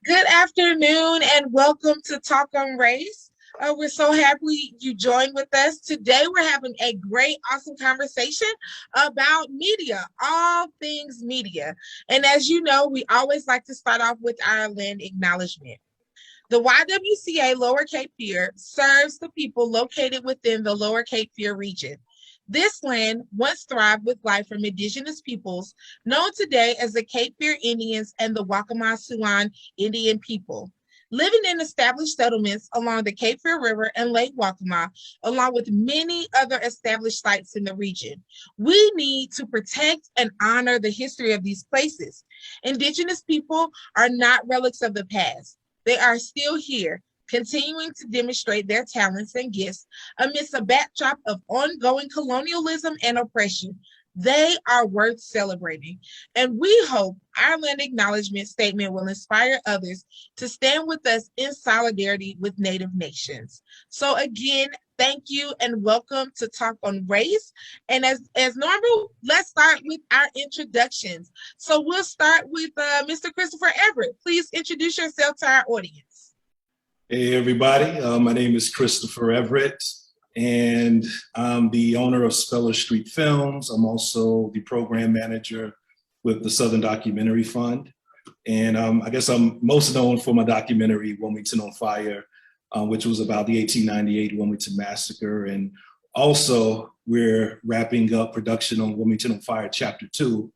Good afternoon and welcome to Talk on Race. We're so happy you joined with us. Today we're having a great, awesome conversation about media, all things media. And as you know, we always like to start off with our land acknowledgement. The YWCA Lower Cape Fear serves the people located within the Lower Cape Fear region. This land once thrived with life from indigenous peoples, known today as the Cape Fear Indians and the Waccamaw Indian people. Living in established settlements along the Cape Fear River and Lake Waccamaw, along with many other established sites in the region. We need to protect and honor the history of these places. Indigenous people are not relics of the past. They are still here, continuing to demonstrate their talents and gifts amidst a backdrop of ongoing colonialism and oppression. They are worth celebrating. And we hope our land acknowledgement statement will inspire others to stand with us in solidarity with Native nations. So again, thank you and welcome to Talk on Race. And as normal, let's start with our introductions. So we'll start with Mr. Christopher Everett. Please introduce yourself to our audience. Hey everybody, my name is Christopher Everett and I'm the owner of Speller Street Films. I'm also the program manager with the Southern Documentary Fund. And I guess I'm most known for my documentary, Wilmington On Fire, which was about the 1898 Wilmington Massacre. And also we're wrapping up production on Wilmington On Fire Chapter 2,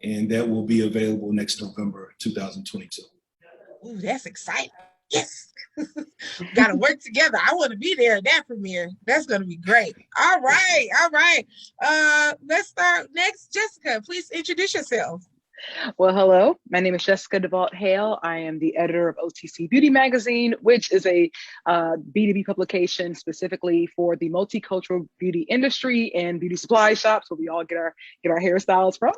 and that will be available next November 2022. Ooh, that's exciting. Yes. Got to work together. I want to be there at that premiere. That's going to be great. All right. Let's start next. Jessica, please introduce yourself. Well, hello, my name is Jessica Dewalt Hale. I am the editor of OTC Beauty Magazine, which is a B2B publication specifically for the multicultural beauty industry and beauty supply shops where we all get our hairstyles from.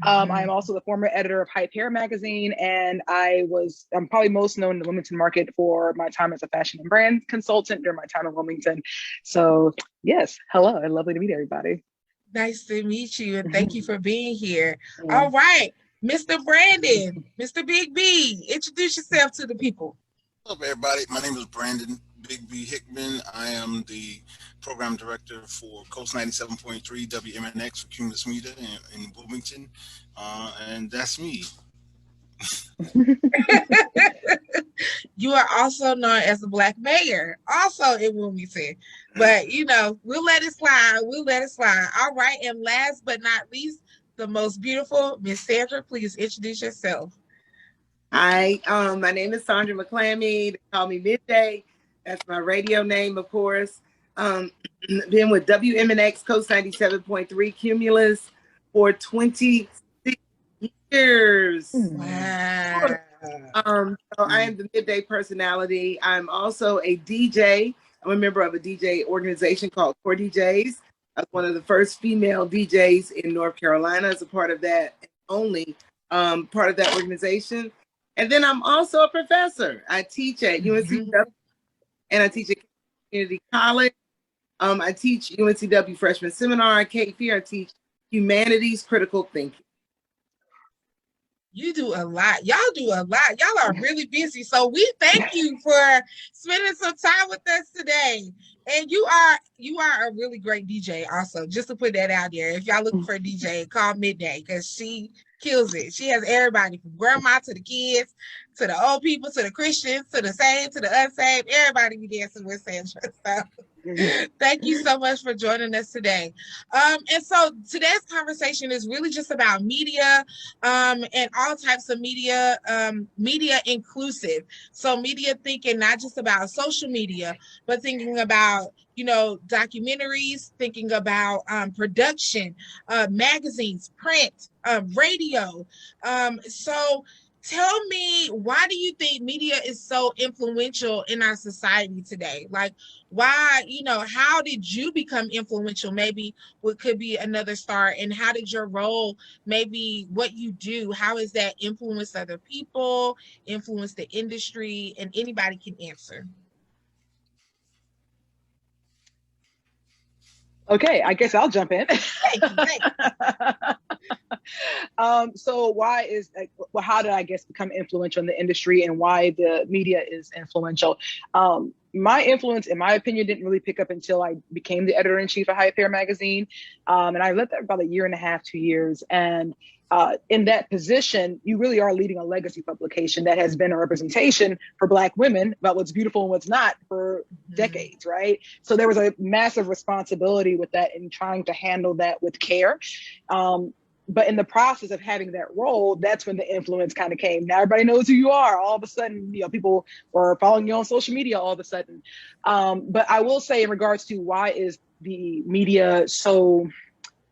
I am also the former editor of Hype Hair Magazine, and I'm probably most known in the Wilmington market for my time as a fashion and brand consultant during my time in Wilmington. So yes, hello, and lovely to meet everybody. Nice to meet you, and thank you for being here. All right. Mr. Brandon, Mr. Bigby, introduce yourself to the people. Hello, everybody. My name is Brandon Bigby Hickman. I am the program director for Coast 97.3 WMNX for Cumulus Media in Wilmington, and that's me. You are also known as the Black Mayor, also in Wilmington. But, we'll let it slide. All right, and last but not least, the most beautiful Miss Sandra. Please introduce yourself. Hi, my name is Sandra McClain. They call me Midday. That's my radio name, of course. Been with WMNX Coast 97.3 Cumulus for 26 years. Wow. So I am the midday personality. I'm also a DJ. I'm a member of a DJ organization called Core DJs. I was one of the first female DJs in North Carolina as a part of that, only part of that organization. And then I'm also a professor. I teach at UNCW and I teach at Community College. I teach UNCW Freshman Seminar at Cape Fear. I teach Humanities Critical Thinking. You do a lot. Y'all do a lot. Y'all are really busy. So we thank you for spending some time with us today. And you are a really great DJ also, just to put that out there. If y'all looking for a DJ, call Midday because she kills it. She has everybody from grandma to the kids, to the old people, to the Christians, to the saved, to the unsaved. Everybody be dancing with Sandra. So thank you so much for joining us today. And so today's conversation is really just about media and all types of media, media inclusive. So media thinking not just about social media, but thinking about, documentaries, thinking about production, magazines, print, radio. So tell me, why do you think media is so influential in our society today? Like, why, how did you become influential? Maybe what could be another start, and how did your role, maybe what you do, how has that influenced other people, influenced the industry, and anybody can answer. Okay, I guess I'll jump in. Thank you. So why is, well, how did I guess become influential in the industry and why the media is influential? My influence, in my opinion, didn't really pick up until I became the editor-in-chief of High magazine. And I led that about 1.5 to 2 years. And in that position, you really are leading a legacy publication that has been a representation for Black women about what's beautiful and what's not for decades, right? So there was a massive responsibility with that and trying to handle that with care. But in the process of having that role, that's when the influence kind of came. Now everybody knows who you are. All of a sudden, people were following you on social media all of a sudden. But I will say in regards to why is the media so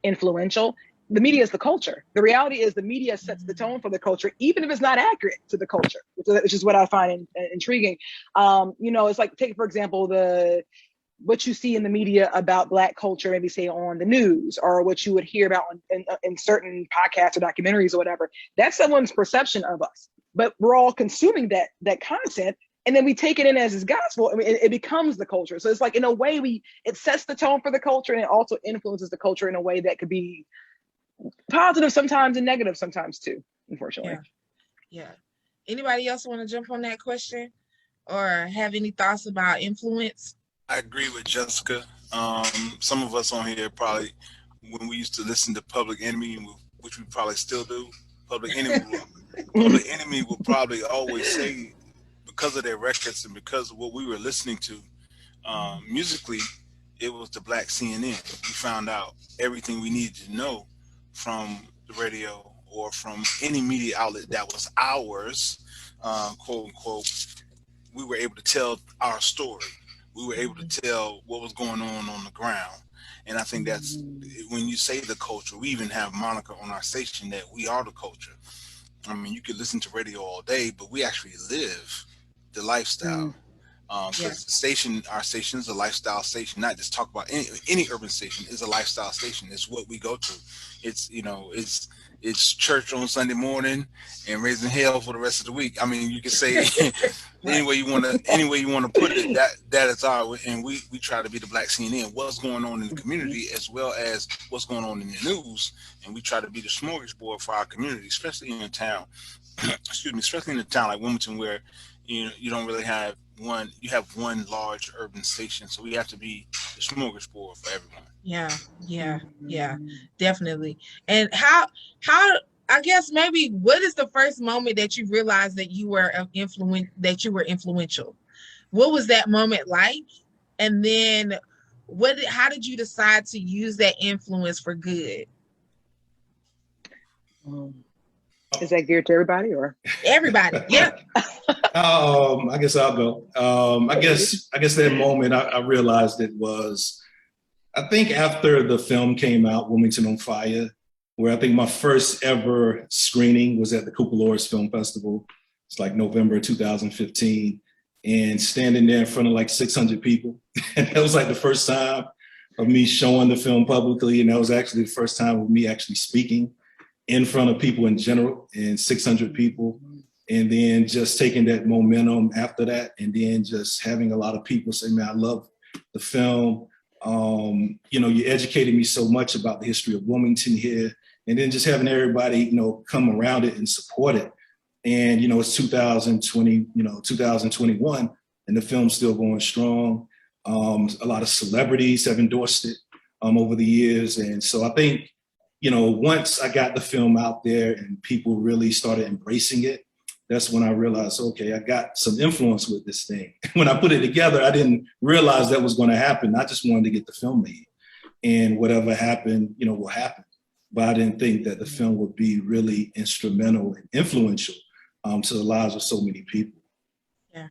influential, the media is the culture. The reality is the media sets the tone for the culture, even if it's not accurate to the culture, which is what I find intriguing. It's like, take, for example, what you see in the media about Black culture, maybe say on the news, or what you would hear about in certain podcasts or documentaries or whatever. That's someone's perception of us, but we're all consuming that content, and then we take it in as its gospel. I mean, it becomes the culture. So it's like, in a way, it sets the tone for the culture, and it also influences the culture in a way that could be positive sometimes and negative sometimes too, unfortunately. Yeah. Anybody else want to jump on that question or have any thoughts about influence? I agree with Jessica. Some of us on here probably, when we used to listen to Public Enemy, which we probably still do, Public Enemy will probably always say, because of their records and because of what we were listening to musically, it was the Black CNN. We found out everything we needed to know from the radio or from any media outlet that was ours, quote unquote. We were able to tell our story. We were able to tell what was going on the ground. And I think that's, when you say the culture, we even have moniker on our station that we are the culture. I mean, you could listen to radio all day, but we actually live the lifestyle. Because our station is a lifestyle station, not just talk about any urban station. It's a lifestyle station. It's what we go to. It's, it's church on Sunday morning and raising hell for the rest of the week. I mean, you could say any way you want to put it, that is our, and we try to be the Black CNN, what's going on in the community as well as what's going on in the news. And we try to be the smorgasbord for our community, especially in a town, especially in a town like Wilmington, where you don't really have you have one large urban station. So we have to be the smorgasbord for everyone. Yeah, definitely. And how I guess maybe what is the first moment that you realized that you were influential? What was that moment like? And then how did you decide to use that influence for good? Is that geared to everybody or everybody? Yeah. I guess I'll go. I guess that moment I realized it was, I think after the film came out, Wilmington On Fire, where I think my first ever screening was at the Cuppalores Film Festival. It's like November 2015, and standing there in front of like 600 people. And that was like the first time of me showing the film publicly. And that was actually the first time of me actually speaking in front of people in general, and 600 people. And then just taking that momentum after that, and then just having a lot of people say, man, I love the film. You educated me so much about the history of Wilmington here, and then just having everybody, come around it and support it. And, it's 2021, and the film's still going strong. A lot of celebrities have endorsed it over the years. And so I think, once I got the film out there and people really started embracing it, that's when I realized, okay, I got some influence with this thing. When I put it together, I didn't realize that was going to happen. I just wanted to get the film made, and whatever happened, will happen. But I didn't think that the film would be really instrumental and influential to the lives of so many people. Yeah.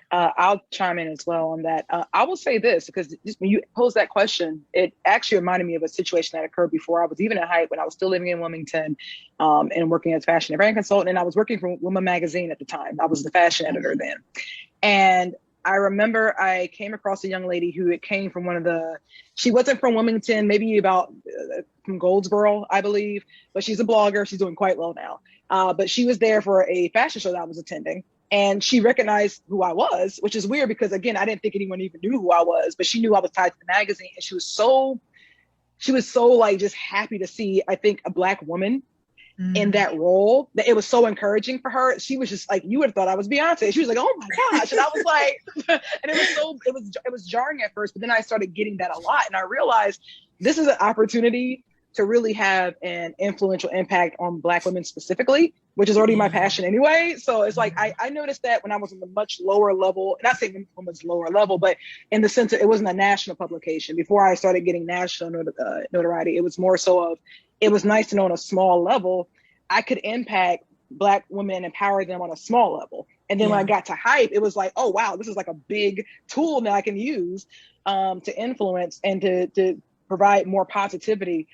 I'll chime in as well on that. I will say this, because when you pose that question, it actually reminded me of a situation that occurred before I was even at Hype, when I was still living in Wilmington and working as fashion and brand consultant. And I was working for Women Magazine at the time. I was the fashion editor then. And I remember I came across a young lady who came from she wasn't from Wilmington, maybe from Goldsboro, I believe, but she's a blogger. She's doing quite well now. But she was there for a fashion show that I was attending. And she recognized who I was, which is weird because, again, I didn't think anyone even knew who I was, but she knew I was tied to the magazine. And she was so she was so like just happy to see, I think, a Black woman in that role, that it was so encouraging for her. She was just like, you would have thought I was Beyonce. She was like, oh my gosh. And I was like, and it was jarring at first, but then I started getting that a lot. And I realized this is an opportunity to really have an influential impact on Black women specifically, which is already my passion anyway. So it's like, I noticed that when I was in the much lower level, not saying women's lower level, but in the sense that it wasn't a national publication. Before I started getting national notoriety, it was more so of, it was nice to know on a small level, I could impact Black women and empower them on a small level. And then when I got to Hype, it was like, oh, wow, this is like a big tool that I can use to influence and to provide more positivity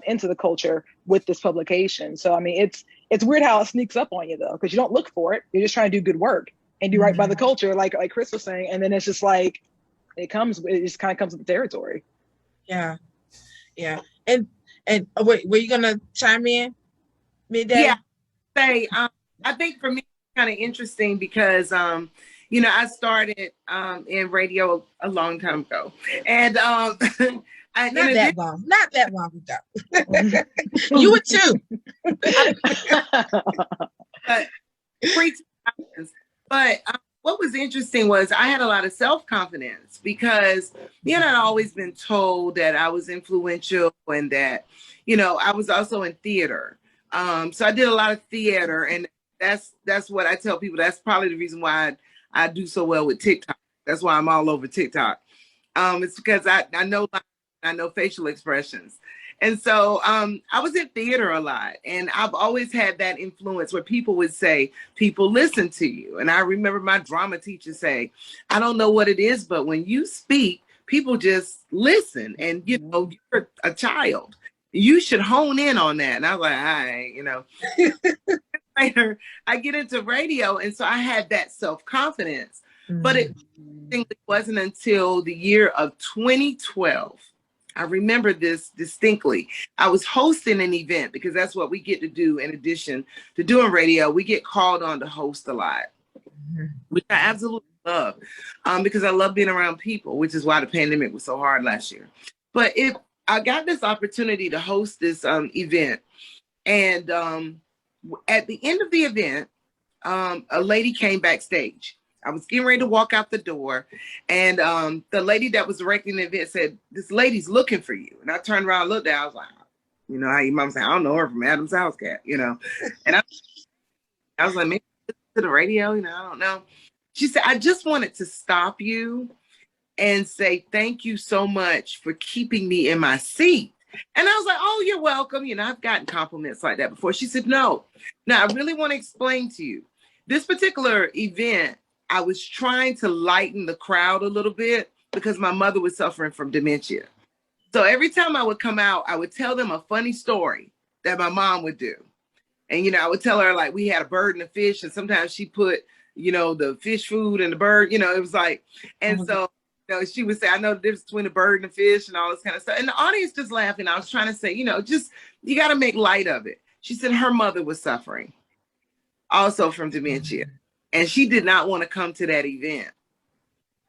into the culture with this publication. So, I mean, it's weird how it sneaks up on you, though, because you don't look for it. You're just trying to do good work and do right by the culture, like Chris was saying. And then it's just like, it just kind of comes with the territory. Yeah. Yeah. And wait, were you going to chime in? Midday? Yeah. I think for me, it's kind of interesting because, you know, I started in radio a long time ago. And not that long ago. You were too. But what was interesting was I had a lot of self-confidence because, you know, I'd always been told that I was influential and that, you know, I was also in theater. So I did a lot of theater, and that's what I tell people. That's probably the reason why I do so well with TikTok. That's why I'm all over TikTok. It's because I know facial expressions. And so I was in theater a lot, and I've always had that influence where people would say, people listen to you. And I remember my drama teacher say, I don't know what it is, but when you speak, people just listen. And, you know, you're a child. You should hone in on that. And I was like, all right, you know. Later, I get into radio, and so I had that self-confidence. But it wasn't until the year of 2012. I remember this distinctly. I was hosting an event because that's what we get to do in addition to doing radio. We get called on to host a lot, which I absolutely love because I love being around people, which is why the pandemic was so hard last year. But I got this opportunity to host this event, and at the end of the event, a lady came backstage. I was getting ready to walk out the door, and the lady that was directing the event said, this lady's looking for you. And I turned around and looked at her. I was like, you know how your mom said, I don't know her from Adam's House Cat, you know. And I was like, maybe to the radio, you know, I don't know. She said, I just wanted to stop you and say thank you so much for keeping me in my seat. And I was like, oh, you're welcome. You know, I've gotten compliments like that before. She said, no. Now, I really want to explain to you. This particular event, I was trying to lighten the crowd a little bit because my mother was suffering from dementia. So every time I would come out, I would tell them a funny story that my mom would do. And, you know, I would tell her, like, we had a bird and a fish, and sometimes she put, you know, the fish food and the bird, you know, it was like, and so, you know, she would say, I know the difference between a bird and a fish and all this kind of stuff. And the audience just laughing. I was trying to say, you know, just, you got to make light of it. She said her mother was suffering also from dementia. And she did not want to come to that event.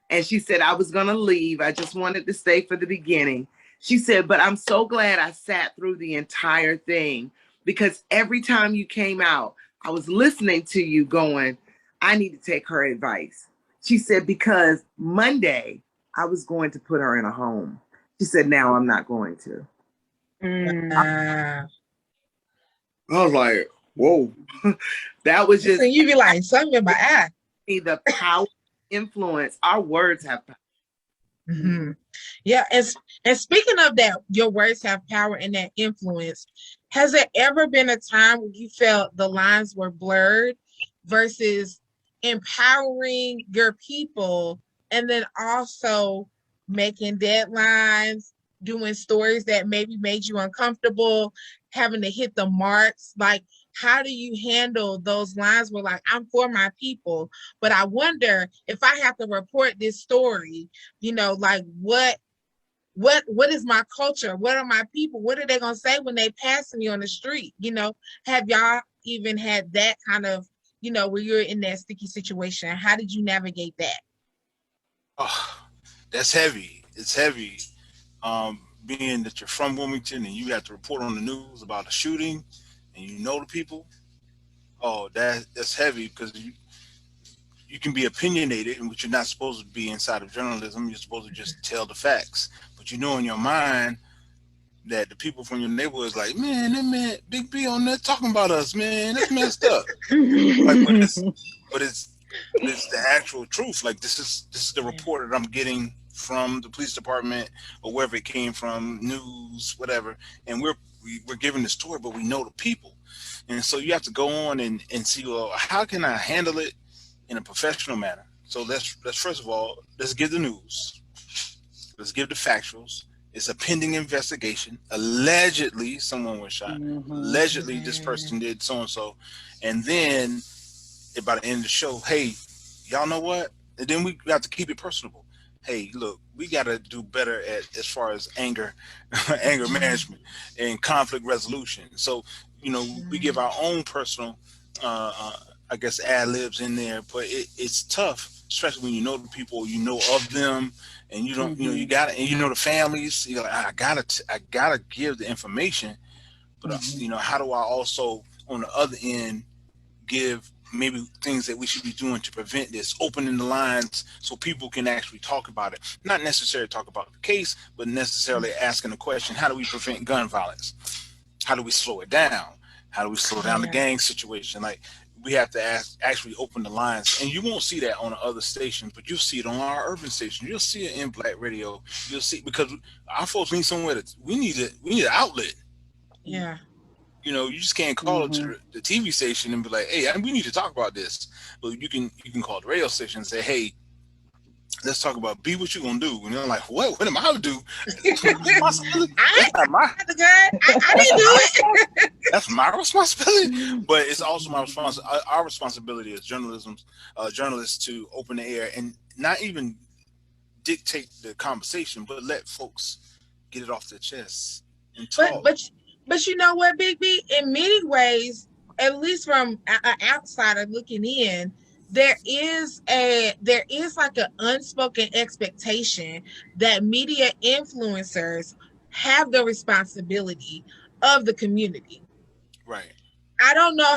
And she said, I was going to leave. I just wanted to stay for the beginning. She said, but I'm so glad I sat through the entire thing because every time you came out, I was listening to you going, I need to take her advice. She said, because Monday I was going to put her in a home. She said, now I'm not going to. I was like, whoa. That was just. So you be like, something in my eye. The power, influence, our words have power. Mm-hmm. Yeah, and speaking of that, your words have power and that influence. Has there ever been a time when you felt the lines were blurred versus empowering your people and then also making deadlines, doing stories that maybe made you uncomfortable, having to hit the marks? Like, how do you handle those lines where, like, I'm for my people, but I wonder if I have to report this story, you know, like what is my culture? What are my people? What are they gonna say when they pass me on the street? You know, have y'all even had that kind of, you know, where you're in that sticky situation? How did you navigate that? Oh, that's heavy. It's heavy. being that you're from Wilmington and you have to report on the news about a shooting and you know the people, oh, that's heavy, because you can be opinionated, and which you're not supposed to be inside of journalism. You're supposed to just tell the facts. But you know in your mind that the people from your neighborhood is like, man, that man Bigby on there talking about us, man, that's messed up. Like, but it's the actual truth. Like, this is the report that I'm getting from the police department or wherever it came from, news, whatever, and we're giving the story, but we know the people. And so you have to go on and see, well, how can I handle it in a professional manner? So let's first of all, let's give the news. Let's give the factuals. It's a pending investigation. Allegedly, someone was shot. Allegedly, this person did so-and-so. And then by the end of the show, hey, y'all know what? And then we have to keep it personable. Hey, look, we got to do better as far as anger management and conflict resolution. So, we give our own personal, I guess, ad-libs in there, but it's tough, especially when you know the people, you know of them, and you don't, you got it, and you know the families. You're like, I gotta give the information, but how do I also on the other end give maybe things that we should be doing to prevent this, opening the lines so people can actually talk about it, not necessarily talk about the case, but necessarily asking the question: how do we prevent gun violence? How do we slow it down? How do we slow down the gang situation? Like, we have to actually open the lines, and you won't see that on the other stations, but you'll see it on our urban station. You'll see it in Black radio. You'll see, because our folks need somewhere we need an outlet. Yeah. You just can't call it to the TV station and be like, hey, we need to talk about this. But you can call the radio station and say, hey, let's talk about what you gonna do. And they're like, what am I gonna do? That's not my I didn't do it. That's my responsibility. But it's also our responsibility as journalists to open the air and not even dictate the conversation, but let folks get it off their chests and talk. But you know what, Bigby? In many ways, at least from an outsider looking in, there is like an unspoken expectation that media influencers have the responsibility of the community. Right. I don't know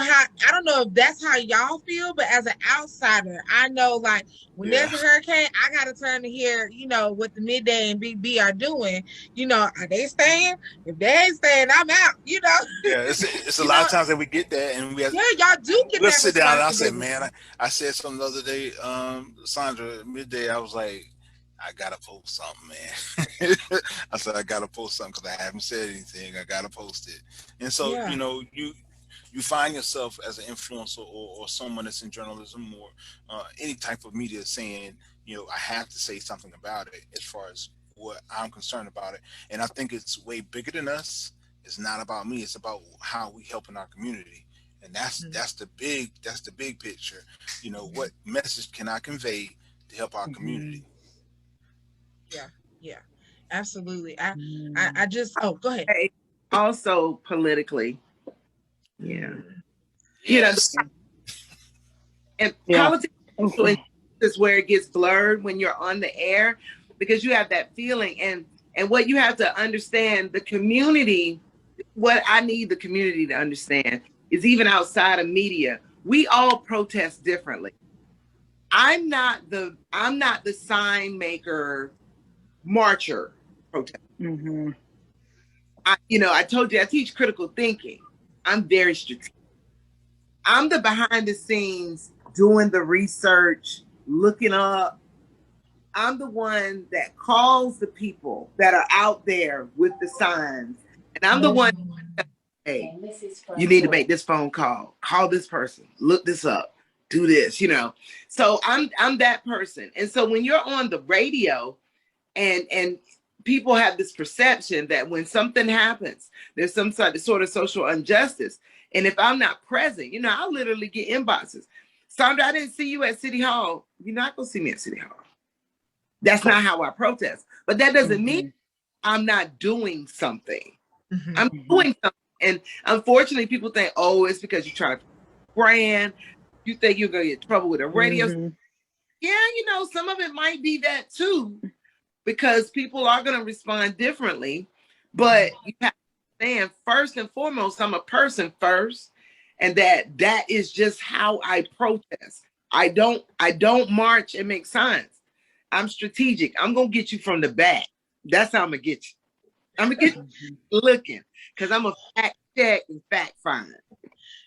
if that's how y'all feel, but as an outsider, I know, like, when there's a hurricane, I gotta turn to hear, what the Midday and Big B are doing. Are they staying? If they ain't staying, I'm out. Yeah, it's a lot of times that we get that, and we have, y'all do get we'll that. Sit down and I said, man, I said something the other day, Sandra, midday, I was like, I gotta post something, man. I said, I gotta post something because I haven't said anything. I gotta post it. And so, you find yourself as an influencer or someone that's in journalism or any type of media saying, I have to say something about it as far as what I'm concerned about it. And I think it's way bigger than us. It's not about me. It's about how we help in our community. And that's the big picture. What message can I convey to help our community? Yeah, absolutely. I just, go ahead. Also politically. Yeah. And politics is where it gets blurred when you're on the air, because you have that feeling, and what you have to understand, the community, what I need the community to understand is, even outside of media, we all protest differently. I'm not the sign maker, marcher protest. I told you I teach critical thinking. I'm very strategic. I'm the behind the scenes, doing the research, looking up. I'm the one that calls the people that are out there with the signs. And I'm the one, hey, you need to make this phone call. Call this person. Look this up. Do this, So I'm that person. And so when you're on the radio and people have this perception that when something happens, there's some sort of social injustice. And if I'm not present, I'll literally get inboxes. Sandra, I didn't see you at City Hall. You're not going to see me at City Hall. That's not how I protest. But that doesn't mean I'm not doing something. I'm doing something. And unfortunately, people think, oh, it's because you try to brand. You think you're going to get in trouble with a radio. Yeah, some of it might be that too, because people are going to respond differently. But you have to understand, first and foremost, I'm a person first, and that is just how I protest. I don't march and make signs. I'm strategic. I'm gonna get you from the back. That's how I'm gonna get you. I'm gonna get you looking, because I'm a fact check and fact find.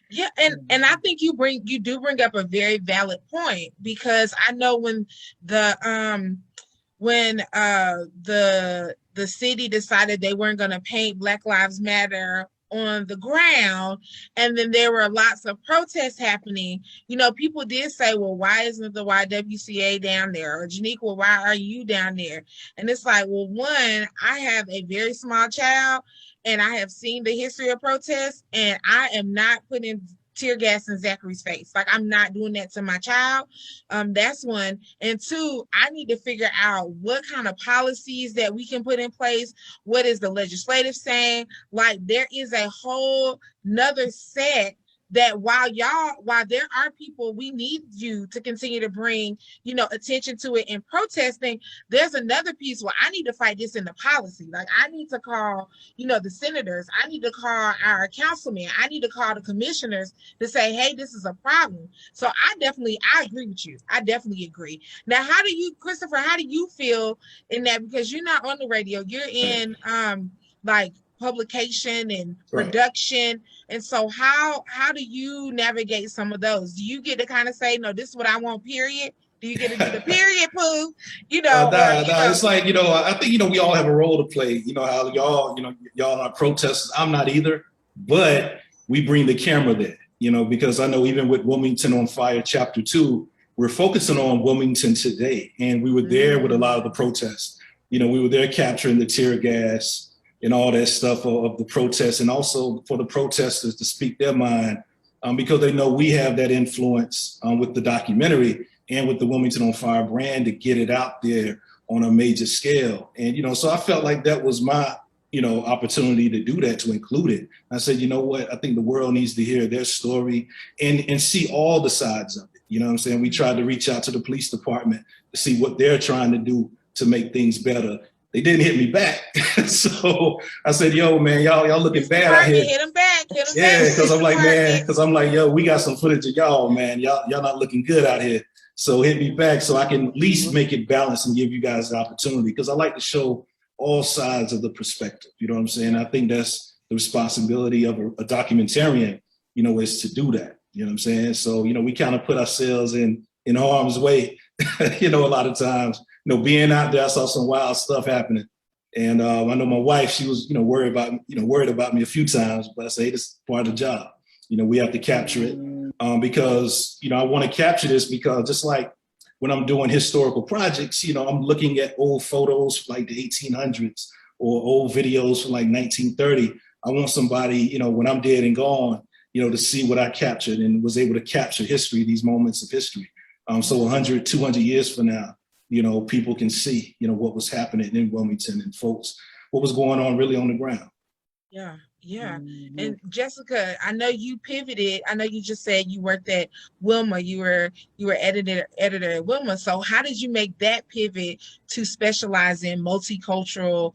Yeah, and I think you do bring up a very valid point, because I know when the city decided they weren't going to paint Black Lives Matter on the ground, and then there were lots of protests happening, people did say, well, why isn't the YWCA down there? Or Janiqua, why are you down there? And it's like, well, one, I have a very small child, and I have seen the history of protests, and I am not putting tear gas in Zachary's face. Like, I'm not doing that to my child. That's one. And two, I need to figure out what kind of policies that we can put in place. What is the legislative saying? Like, there is a whole nother set that while there are people, we need you to continue to bring, attention to it in protesting. There's another piece where I need to fight this in the policy. Like, I need to call, the senators. I need to call our councilmen. I need to call the commissioners to say, hey, this is a problem. So I agree with you. I definitely agree. Now, Christopher, how do you feel in that? Because you're not on the radio, you're in publication and production. Right. And so how do you navigate some of those? Do you get to kind of say, no, this is what I want, period? Do you get to do the period, Pooh? It's like, I think, we all have a role to play. How y'all are protesters. I'm not either, but we bring the camera there, because I know even with Wilmington on Fire, Chapter 2, we're focusing on Wilmington today. And we were there with a lot of the protests. We were there capturing the tear gas and all that stuff of the protests, and also for the protesters to speak their mind, because they know we have that influence with the documentary and with the Wilmington On Fire brand to get it out there on a major scale. And, so I felt like that was my, opportunity to do that, to include it. I said, you know what, I think the world needs to hear their story and see all the sides of it. You know what I'm saying? We tried to reach out to the police department to see what they're trying to do to make things better. They didn't hit me back. So I said, yo, man, y'all looking bad out here. Hit them back. Yeah, because I'm like, yo, we got some footage of y'all, man. Y'all not looking good out here. So hit me back so I can at least make it balanced and give you guys the opportunity, because I like to show all sides of the perspective. You know what I'm saying? I think that's the responsibility of a documentarian, is to do that. You know what I'm saying? So, we kind of put ourselves in harm's way, a lot of times. Being out there, I saw some wild stuff happening, and I know my wife. She was, worried about me a few times. But I say this is part of the job. We have to capture it because I want to capture this, because just like when I'm doing historical projects, I'm looking at old photos from like the 1800s or old videos from like 1930. I want somebody, when I'm dead and gone, to see what I captured and was able to capture history, these moments of history. So 100, 200 years from now, people can see, what was happening in Wilmington and folks, what was going on really on the ground. Yeah. Yeah. Mm-hmm. And Jessica, I know you pivoted. I know you just said you worked at Wilma. You were editor at Wilma. So how did you make that pivot to specialize in multicultural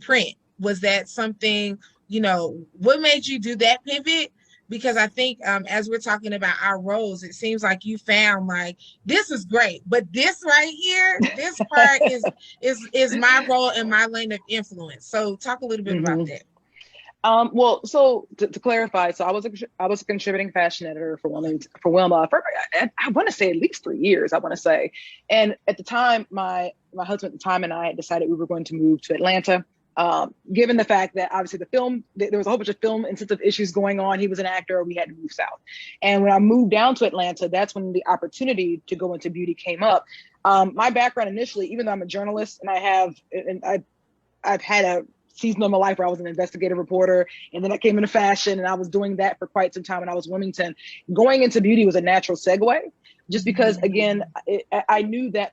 print? Was that something, what made you do that pivot? Because I think as we're talking about our roles, it seems like you found like, this is great, but this right here, this part is my role and my lane of influence. So talk a little bit about that. Well, so to clarify, so I was a contributing fashion editor for Wilma for I want to say at least 3 years, I want to say. And at the time, my husband at the time and I had decided we were going to move to Atlanta. Given the fact that obviously there was a whole bunch of film intensive issues going on. He was an actor, we had to move south. And when I moved down to Atlanta, that's when the opportunity to go into beauty came up. My background initially, even though I'm a journalist and I've had a season of my life where I was an investigative reporter, and then I came into fashion, and I was doing that for quite some time when I was Wilmington. Going into beauty was a natural segue, just because, again, I knew that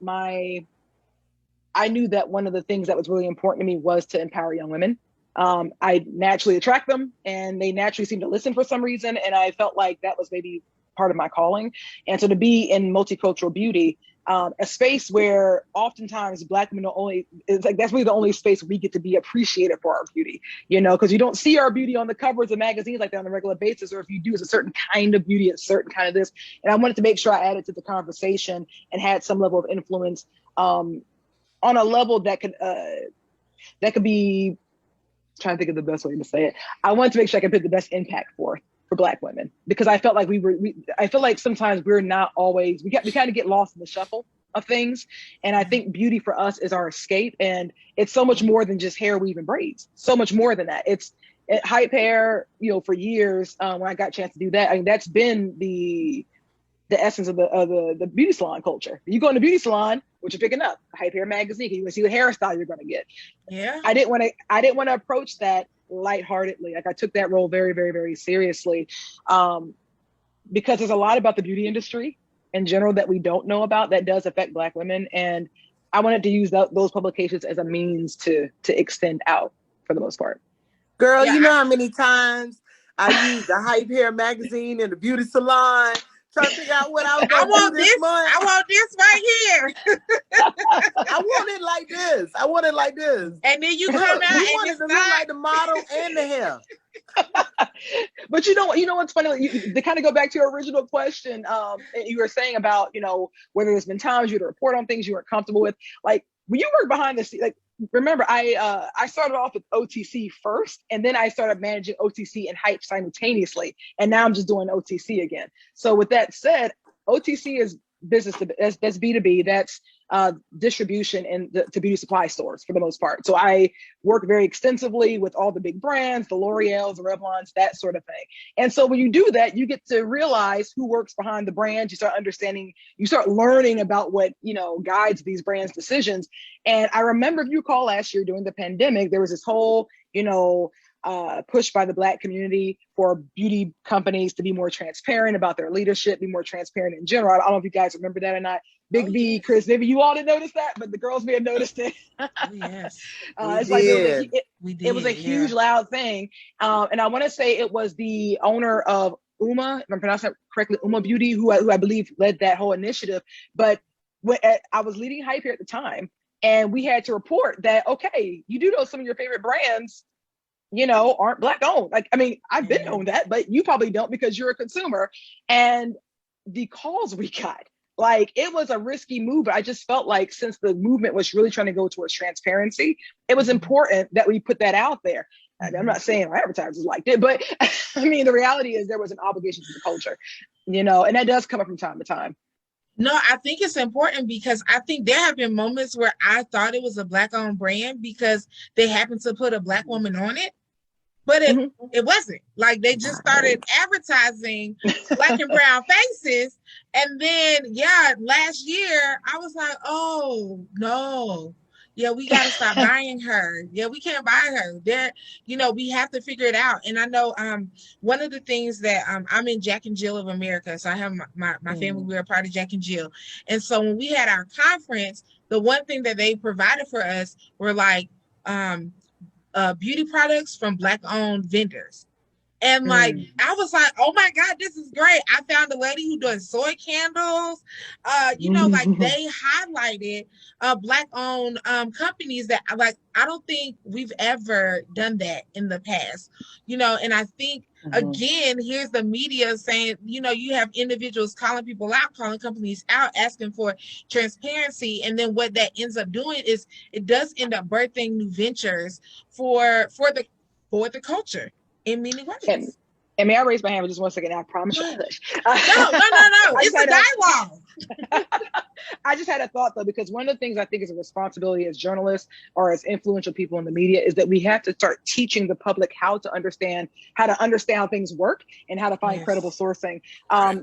one of the things that was really important to me was to empower young women. I naturally attract them, and they naturally seem to listen for some reason, and I felt like that was maybe part of my calling. And so to be in multicultural beauty, a space where oftentimes Black women are only, it's like that's really the only space we get to be appreciated for our beauty, you know, because you don't see our beauty on the covers of magazines like that on a regular basis, or if you do, it's a certain kind of beauty, a certain kind of this. And I wanted to make sure I added to the conversation and had some level of influence on a level that could be, trying to think of the best way to say it. I wanted to make sure I could put the best impact for Black women, because I felt like I feel like sometimes we're not always, we kind of get lost in the shuffle of things. And I think beauty for us is our escape. And it's so much more than just hair, weave, and braids. So much more than that. It's hype hair, you know, for years, when I got a chance to do that, I mean, that's been the essence of the beauty salon culture. You go in the beauty salon, what you're picking up, a hype hair magazine, you want to see the hairstyle you're going to get. Yeah. I didn't want to approach that lightheartedly. Like I took that role very, very, very seriously, because there's a lot about the beauty industry in general that we don't know about that does affect Black women. And I wanted to use those publications as a means to extend out for the most part. Girl, Yeah. you know how many times I used the hype hair magazine in the beauty salon trying to figure out what I was going to do this month. I want this right here. I want it like this. I want it like this. And then you come out we and wanted it's to look not like the model and the hair. But you know what's funny? To kind of go back to your original question, you were saying about, you know, whether there's been times you had to report on things you weren't comfortable with. Like when you work behind the scenes, like remember, I started off with OTC first, and then I started managing OTC and hype simultaneously, and now I'm just doing OTC again. So with that said, OTC is business that's B2B, that's distribution to beauty supply stores for the most part. So I work very extensively with all the big brands, the L'Oreals, the Revlons, that sort of thing. And so when you do that, you get to realize who works behind the brand. You start understanding, you start learning about what, you know, guides these brands' decisions. And I remember, if you recall, last year during the pandemic, there was this whole, you know, push by the Black community for beauty companies to be more transparent about their leadership, be more transparent in general. I don't know if you guys remember that or not. Bigby, Chris, maybe you all didn't notice that, but the girls may have noticed it. Oh, yes. It's like it was a yeah. huge, loud thing. And I want to say it was the owner of Uma, if I'm pronouncing that correctly, Uma Beauty, who I believe led that whole initiative. But I was leading Hype here at the time, and we had to report that, okay, you do know some of your favorite brands, you know, aren't Black owned. Like, I mean, I've been on that, but you probably don't because you're a consumer. And the calls we got, like, it was a risky move, but I just felt like since the movement was really trying to go towards transparency, it was important that we put that out there. I'm not saying our advertisers liked it, but I mean, the reality is there was an obligation to the culture, you know, and that does come up from time to time. No, I think it's important because I think there have been moments where I thought it was a Black owned brand because they happened to put a Black woman on it. But it wasn't. Like, they just started advertising Black and brown faces. And then, last year, I was like, oh, no. Yeah, we got to stop buying her. Yeah, we can't buy her. There, you know, we have to figure it out. And I know one of the things that I'm in Jack and Jill of America. So I have my family, we're a part of Jack and Jill. And so when we had our conference, the one thing that they provided for us were like, beauty products from Black owned vendors. And like, I was like, oh my God, this is great. I found a lady who does soy candles. You know, like they highlighted Black owned companies that like, I don't think we've ever done that in the past, you know, and I think again, here's the media saying, you know, you have individuals calling people out, calling companies out, asking for transparency. And then what that ends up doing is it does end up birthing new ventures for the culture in many ways. And may I raise my hand for just 1 second? I promise you. No. It's a dialogue. I just had a thought though, because one of the things I think is a responsibility as journalists or as influential people in the media is that we have to start teaching the public how to understand how things work and how to find credible sourcing.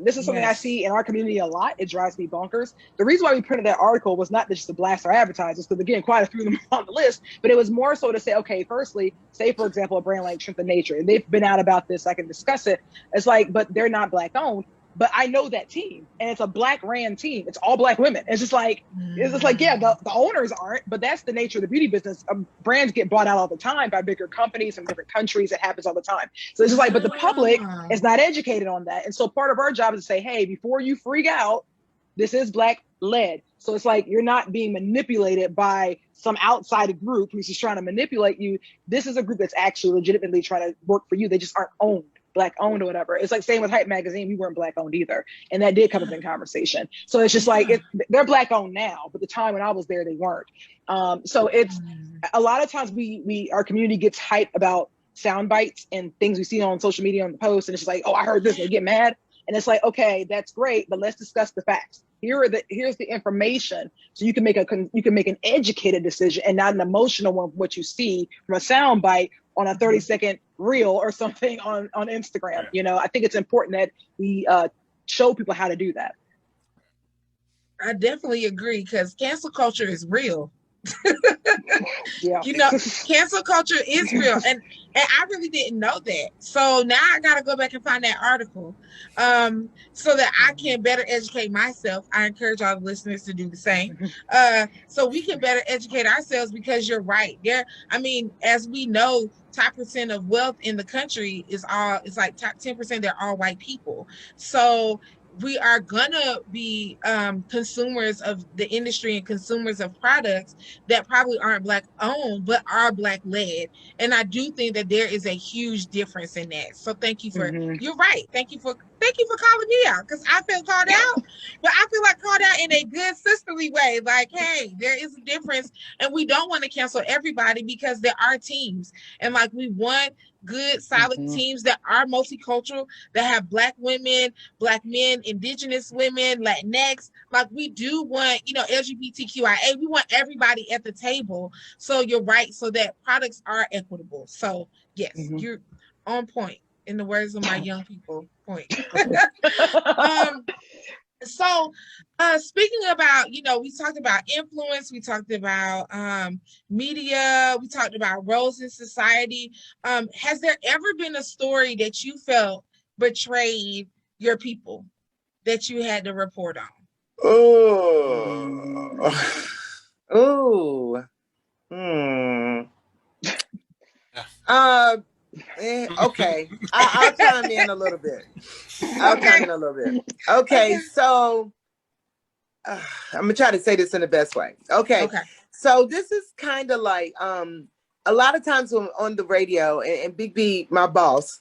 This is something I see in our community a lot. It drives me bonkers. The reason why we printed that article was not just to blast our advertisers, because again, quite a few of them on the list, but it was more so to say, okay, firstly, say for example, a brand like Strength of Nature, and they've been out about this, I can discuss it. It's like, but they're not Black owned. But I know that team, and it's a Black ran team. It's all Black women. It's just like, the owners aren't, but that's the nature of the beauty business. Brands get bought out all the time by bigger companies from different countries. It happens all the time. So it's just like, but the public is not educated on that. And so part of our job is to say, hey, before you freak out, this is Black led. So it's like you're not being manipulated by some outside group who's just trying to manipulate you. This is a group that's actually legitimately trying to work for you. They just aren't owned, Black owned or whatever. It's like same with Hype Magazine. We weren't Black owned either. And that did come up in conversation. So it's just like, they're Black owned now, but the time when I was there, they weren't. So it's a lot of times our community gets hyped about sound bites and things we see on social media on the post. And it's just like, oh, I heard this, and they get mad. And it's like, okay, that's great, but let's discuss the facts. Here's the information, so you can make an educated decision and not an emotional one from what you see from a sound bite on a 30-second reel or something on Instagram. You know, I think it's important that we show people how to do that. I definitely agree, because cancel culture is real. Yeah. You know, cancel culture is real, and I really didn't know that. So now I got to go back and find that article, so that I can better educate myself. I encourage all the listeners to do the same, so we can better educate ourselves, because you're right. I mean, as we know, top percent of wealth in the country it's like top 10%. They're all white people. So we are gonna be consumers of the industry and consumers of products that probably aren't Black owned but are Black led. And I do think that there is a huge difference in that. So thank you for you're right. Thank you for calling me out, because I feel called out, but I feel like called out in a good sisterly way. Like, hey, there is a difference, and we don't want to cancel everybody, because there are teams, and like we want good solid teams that are multicultural, that have Black women, Black men, Indigenous women, Latinx. Like we do want, you know, LGBTQIA. We want everybody at the table. So you're right, so that products are equitable. So yes, you're on point, in the words of my young people, point. So speaking about, you know, we talked about influence, we talked about media, we talked about roles in society. Has there ever been a story that you felt betrayed your people that you had to report on? Okay, I'll chime in a little bit. Okay, so I'm gonna try to say this in the best way. Okay. So this is kind of like a lot of times on the radio, and Bigby, my boss,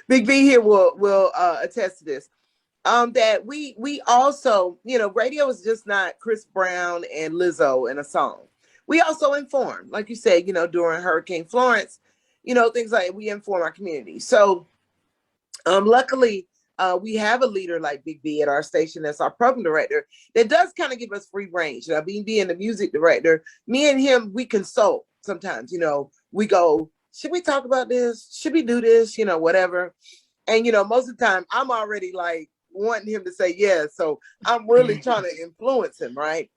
Bigby here will attest to this. That we also, you know, radio is just not Chris Brown and Lizzo in a song. We also inform, like you said, you know, during Hurricane Florence, you know, things like we inform our community. So luckily, we have a leader like Bigby at our station that's our program director that does kind of give us free range. You know, being the music director, me and him, we consult sometimes. You know, we go, should we talk about this? Should we do this? You know, whatever. And, you know, most of the time I'm already like wanting him to say yes. So I'm really trying to influence him, right?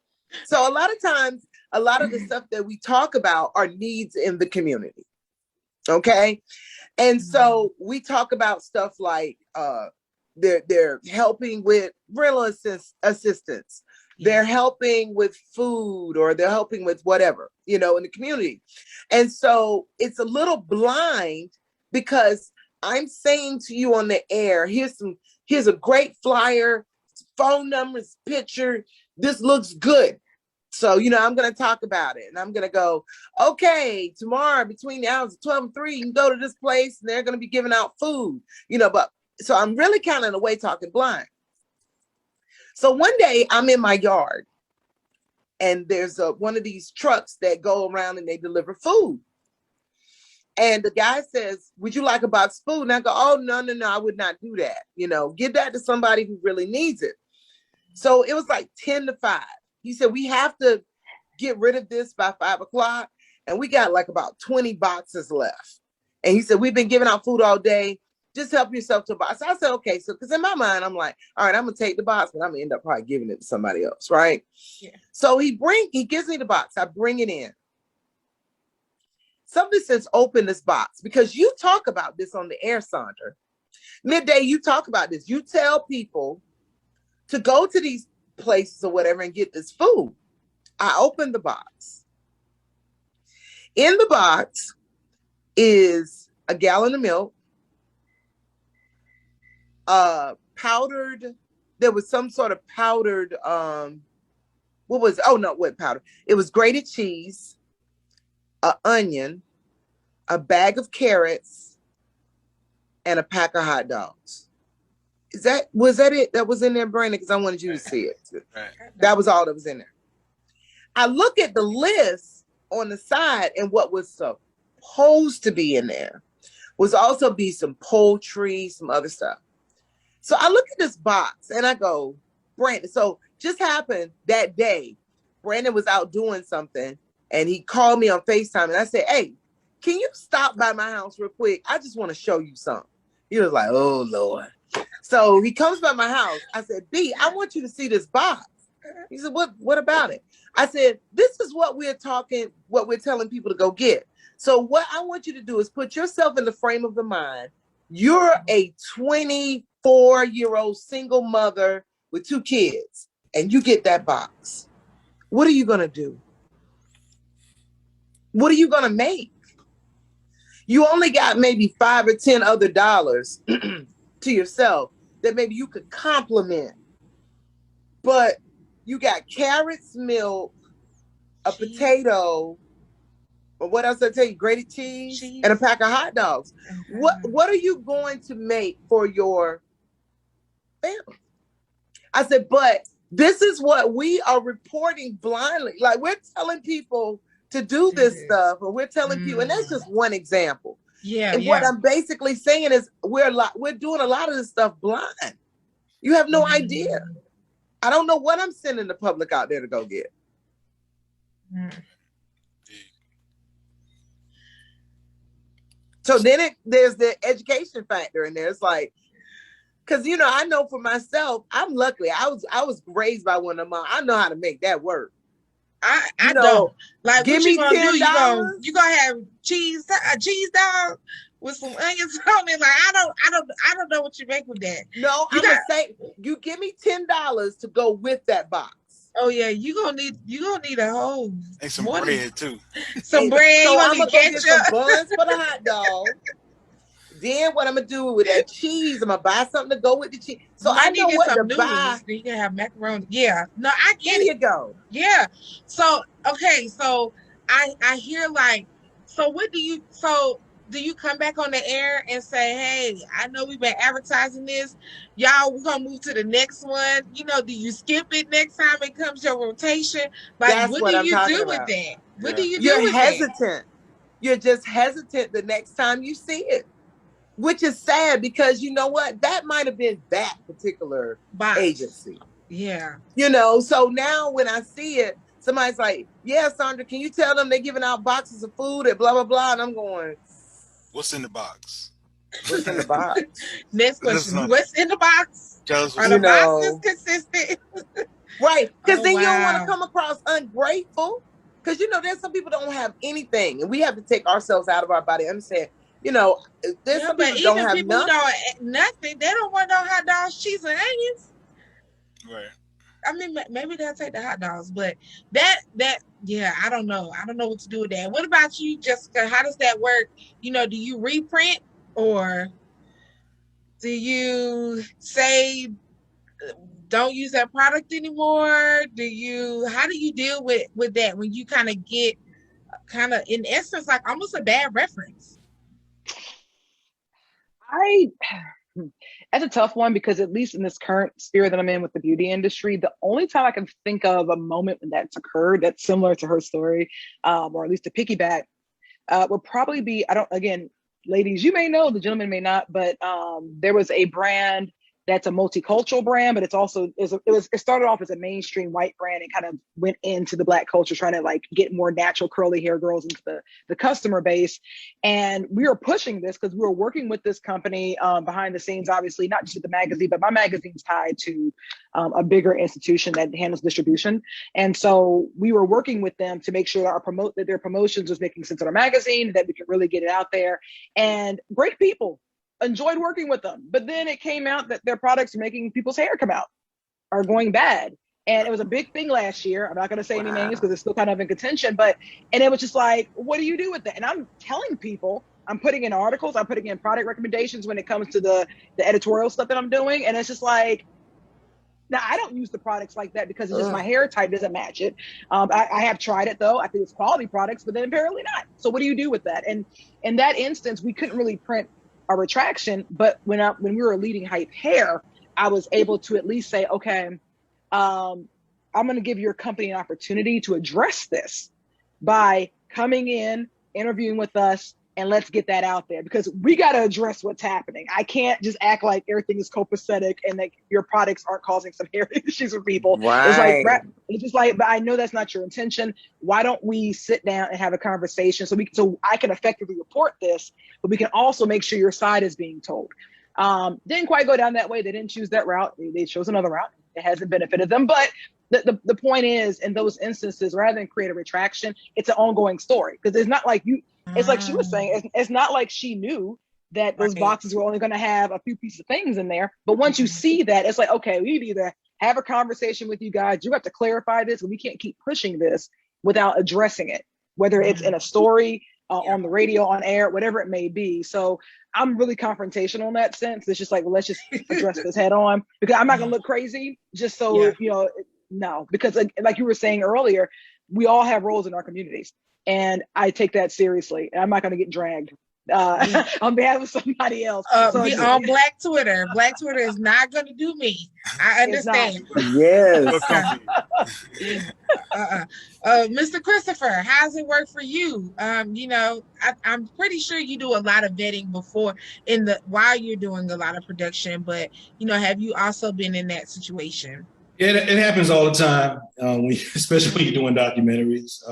So a lot of times, a lot of the stuff that we talk about are needs in the community. Okay. And so we talk about stuff like they're helping with rental assistance. They're helping with food, or they're helping with whatever, you know, in the community. And so it's a little blind, because I'm saying to you on the air, here's a great flyer, phone numbers, picture. This looks good. So, you know, I'm going to talk about it, and I'm going to go, okay, tomorrow between the hours of 12 and 3, you can go to this place and they're going to be giving out food, you know, but so I'm really kind of in a way talking blind. So one day I'm in my yard, and there's one of these trucks that go around and they deliver food. And the guy says, would you like a box of food? And I go, oh, no, I would not do that. You know, give that to somebody who really needs it. So it was like 10 to 5. He said, we have to get rid of this by 5 o'clock. And we got like about 20 boxes left. And he said, we've been giving out food all day. Just help yourself to a box. So I said, okay. So, because in my mind, I'm like, all right, I'm going to take the box, but I'm going to end up probably giving it to somebody else, right? Yeah. So he gives me the box. I bring it in. Somebody says, open this box, because you talk about this on the air, Sandra. Midday, you talk about this. You tell people to go to these places or whatever and get this food. I opened the box. In the box is a gallon of milk, powdered there was some sort of powdered, what was, oh no, what powder? It was grated cheese, an onion, a bag of carrots, and a pack of hot dogs. Was that it that was in there, Brandon? Because I wanted you to see it. That was all that was in there. I look at the list on the side, and what was supposed to be in there was also be some poultry, some other stuff. So I look at this box and I go, Brandon, so just happened that day, Brandon was out doing something and he called me on FaceTime and I said, hey, can you stop by my house real quick? I just want to show you something. He was like, oh Lord. So he comes by my house. I said, B, I want you to see this box. He said, what about it? I said, this is what we're telling people to go get. So what I want you to do is put yourself in the frame of the mind. You're a 24-year-old single mother with 2 kids, and you get that box. What are you going to do? What are you going to make? You only got maybe $5 or $10 other dollars to yourself that maybe you could complement. But you got carrots, milk, a potato, or what else did I tell you? Grated cheese and a pack of hot dogs. Okay. What are you going to make for your family? I said, but this is what we are reporting blindly. Like we're telling people to do this stuff, or we're telling people, and that's just one example. Yeah. And what I'm basically saying is we're doing a lot of this stuff blind. You have no idea. I don't know what I'm sending the public out there to go get. So then there's the education factor in there. It's like, because I know for myself, I'm lucky. I was raised by one of my. I know how to make that work. I don't like. Give me $10. You gonna have a cheese dog with some onions on it? Like I don't know what you make with that. No, I'm gonna say you give me $10 to go with that box. Oh yeah, you gonna need a whole and some bread too. Some bread. So I'm gonna go get some buns for the hot dog. Then what I'm gonna do with that cheese? I'm gonna buy something to go with the cheese. So I know what to buy. You can have macaroni. Yeah, no, I get it. There you go. Yeah. So okay, so I hear like, so do you come back on the air and say, hey, I know we've been advertising this, y'all, we're gonna move to the next one? Do you skip it next time it comes your rotation? Like, that's what do you do with that? What do you do You're with hesitant. That? You're just hesitant the next time you see it, which is sad because you know what? That might have been that particular agency. Yeah. So now when I see it, somebody's like, yeah, Sandra, can you tell them they're giving out boxes of food and blah, blah, blah. And I'm going, what's in the box? What's in the box? Next question. What's in the box? Are the boxes consistent? Right. Because then you don't want to come across ungrateful. Because, there's some people don't have anything. And we have to take ourselves out of our body. Understand, there's some people don't have nothing. They don't want no hot dogs, cheese, and onions. Right. I mean, maybe they'll take the hot dogs, but yeah, I don't know. I don't know what to do with that. What about you, Jessica? How does that work? Do you reprint, or do you say don't use that product anymore? How do you deal with that when you kind of get in essence like almost a bad reference? That's a tough one because at least in this current sphere that I'm in with the beauty industry, the only time I can think of a moment when that's occurred that's similar to her story, or at least a piggyback, would probably be, ladies, you may know, the gentleman may not, but there was a brand that's a multicultural brand, but it started off as a mainstream white brand and kind of went into the Black culture, trying to like get more natural curly hair girls into the customer base. And we were pushing this because we were working with this company behind the scenes, obviously, not just with the magazine, but my magazine's tied to a bigger institution that handles distribution. And so we were working with them to make sure that their promotions was making sense in our magazine, that we could really get it out there. And great people. Enjoyed working with them, but then it came out that their products are making people's hair come out, are going bad, and it was a big thing last year. I'm not going to say any names because it's still kind of in contention, and it was just like, what do you do with that? And I'm telling people, I'm putting in articles, I'm putting in product recommendations when it comes to the editorial stuff that I'm doing, and it's just like, Now, I don't use the products like that because it's just my hair type doesn't match it. I have tried it though. I think it's quality products, but then apparently not. So what do you do with that? And in that instance, we couldn't really print a retraction, but when we were leading Hype Hair, I was able to at least say, okay, I'm going to give your company an opportunity to address this by coming in, interviewing with us, and let's get that out there, because we got to address what's happening. I can't just act like everything is copacetic and that your products aren't causing some hair issues for people. Right. It's just like, but I know that's not your intention. Why don't we sit down and have a conversation so I can effectively report this, but we can also make sure your side is being told. Didn't quite go down that way. They didn't choose that route. They chose another route. It hasn't benefited them. But the point is, in those instances, rather than create a retraction, it's an ongoing story, because it's not like it's like she was saying, it's not like she knew that those boxes were only going to have a few pieces of things in there. But once you see that, it's like, okay, we need to either have a conversation with you guys. You have to clarify this, and we can't keep pushing this without addressing it, whether it's in a story, on the radio, on air, whatever it may be. So I'm really confrontational in that sense. It's just like, well, let's just address this head on, because I'm not going to look crazy just so, no, because like you were saying earlier, we all have roles in our communities, and I take that seriously. I'm not going to get dragged on behalf of somebody else. On Black Twitter is not going to do me. I understand. Yes. Mr. Christopher, how's it work for you? I'm pretty sure you do a lot of vetting while you're doing a lot of production, but have you also been in that situation? Yeah, it happens all the time, especially when you're doing documentaries.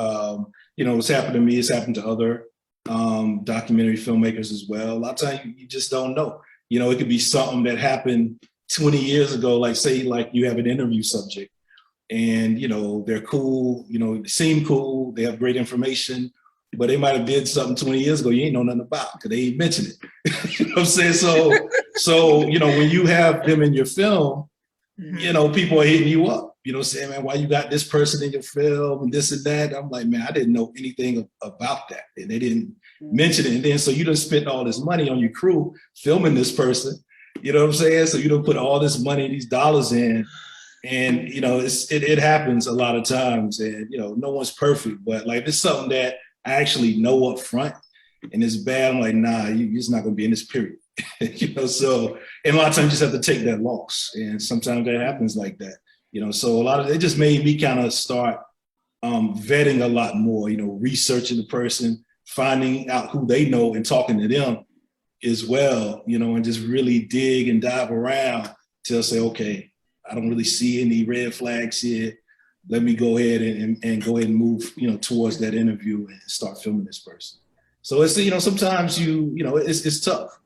It's happened to me. It's happened to other documentary filmmakers as well. A lot of times you just don't know. It could be something that happened 20 years ago, like say, like you have an interview subject and, they're cool, they seem cool, they have great information, but they might have did something 20 years ago you ain't know nothing about because they ain't mentioned it. You know what I'm saying? So, when you have them in your film, people are hitting you up, saying, man, why you got this person in your film and this and that? I'm like, man, I didn't know anything about that. And they didn't mention it. And then, so you done spent all this money on your crew filming this person, you know what I'm saying? So you don't put all this money, these dollars in, and, it happens a lot of times, and, no one's perfect, but like, it's something that I actually know up front and it's bad. I'm like, nah, you're just not going to be in this period. So, and a lot of times you just have to take that loss, and sometimes that happens like that, so a lot of it just made me kind of start vetting a lot more, researching the person, finding out who they know and talking to them as well, and just really dig and dive around till say, okay, I don't really see any red flags here. Let me go ahead and go ahead and move, towards that interview and start filming this person. So it's, sometimes it's tough.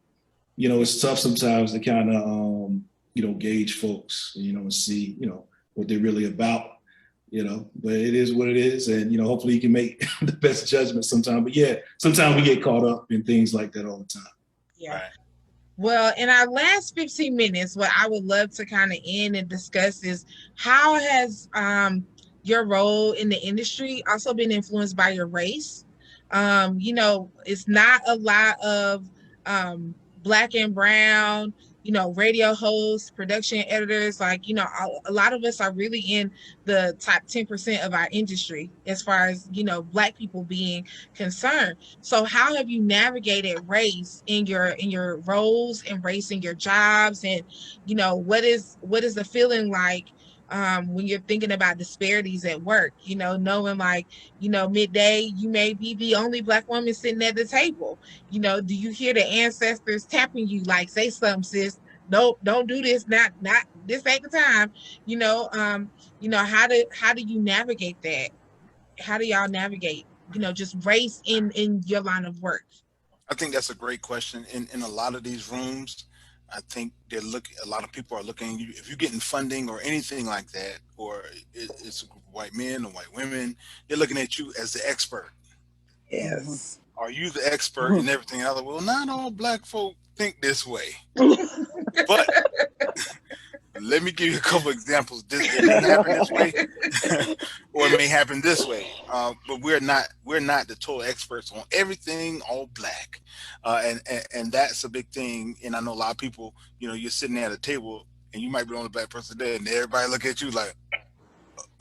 It's tough sometimes to kind of, gauge folks, and see, what they're really about, but it is what it is. And, hopefully you can make the best judgment sometimes. But yeah, sometimes we get caught up in things like that all the time. Yeah. Right. Well, in our last 15 minutes, what I would love to kind of end and discuss is how has your role in the industry also been influenced by your race? It's not a lot of Black and brown, radio hosts, production editors, a lot of us are really in the top 10% of our industry as far as, Black people being concerned. So how have you navigated race in your roles and race in your jobs? And, what is the feeling like when you're thinking about disparities at work, knowing midday, you may be the only Black woman sitting at the table. Do you hear the ancestors tapping you like, say something, sis? Nope, don't do this. Not this ain't the time. How do you navigate that? How do y'all navigate, just race in your line of work? I think that's a great question. In a lot of these rooms, I think a lot of people are looking, if you're getting funding or anything like that, or it's a group of white men or white women, they're looking at you as the expert. Yes. Are you the expert in everything else? Well, not all Black folk think this way. But let me give you a couple examples. It may happen this way, or it may happen this way. But we're not the total experts on everything all Black, and that's a big thing. And I know a lot of people. You're sitting there at a table, and you might be the only black person there, and everybody look at you like,